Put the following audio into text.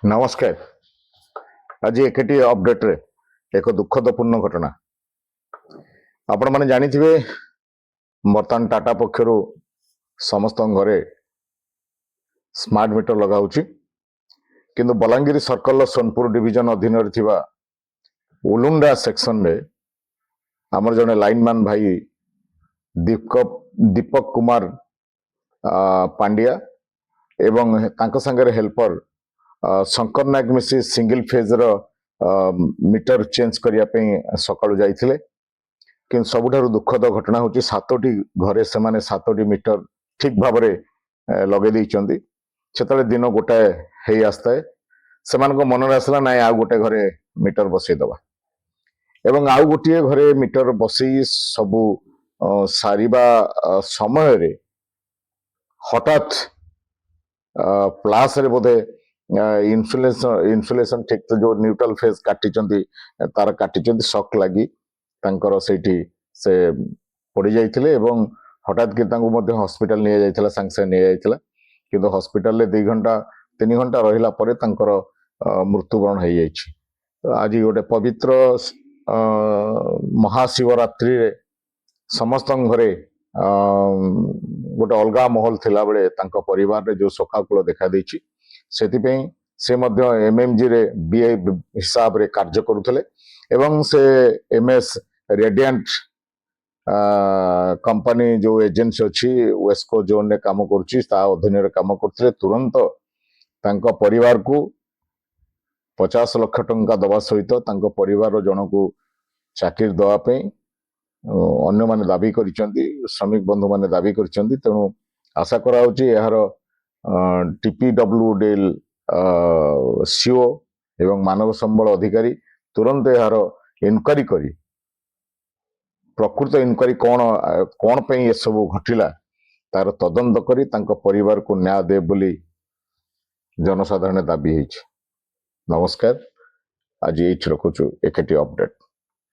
नमस्कार। आज एकेटी अपडेट रे एक दुखदपूर्ण घटना आपण माने जानिथिबे। बर्तमान टाटा पक्षर समस्त घरे स्मार्ट मीटर लगाउची, किंतु बलांगीर सर्कल सोनपुर डिविजन अधीन थिबा उलुंडा सेक्शन रे हमर जने लाइनमैन भाई दीपक कुमार पांड्या एवं तांको संगे हेल्पर शंकर नायक मिसी सिंगल फेज रो मीटर चेंज करिया पे सकाळु जाइथिले। कि सबुठारु दुखद घटना होची सातोटी घरे से माने सातोटी मीटर ठीक भाबरे लगे दैचंदी। सेतले दिन गोटाए हेई आस्ताए सेमानको मनरे आसला नाय आ गोटे घरे मीटर बसई दबा एवं आउ गोटे घरे मीटर बसई सबु सारिबा समय रे हठात प्लास रे बोधे इन्सुलेशन ठीक तो जो न्यूट्रल फेज काटिचंती तार काटिचंती शॉक लगी तांकर सेठी से पड़ी जाइथिले एवं हठात कि तांको मध्ये हॉस्पिटल निया जाइथिला, सांगे निया जाइथिला, किंतु हॉस्पिटल ले 2 घंटा 3 घंटा रहिला परे तांकर मृत्युवरण हो जाइछि। आज गोटे पवित्र महाशिवरात्रि रे समस्त घरे गोटे अलगा माहौल थिला बेले तांको परिवार रे जो शोकाकुल देखा दैछि सेतिपई से मध्य एमएमजी रे बीए हिसाब रे कार्य करुथले एवं से एमएस रेडिएंट कंपनी जो एजेंसी अछि वेस्को जोन रे काम करूछि ता अधीन रे काम करथले। तुरंत तांको परिवार को 50 लाख टंका दबा सहित तांको परिवार जनकू चाकरी दवा पे अन्य माने दाबी करिसंती, श्रमिक बंधु माने दाबी करिसंती। तेणु आशा करा होछि एहार टीपीडब्ल्यूडी सीओ एवं मानव संबल अधिकारी तुरंत यार इनक्वारी करी प्रकृत इनक्वारी कौन पे ये सब घटिला तार तदंत करी तांको परिवार को न्याय दे बोली जनसाधारण दाबी है। नमस्कार। आज ये रखुचु एकेटी अपडेट।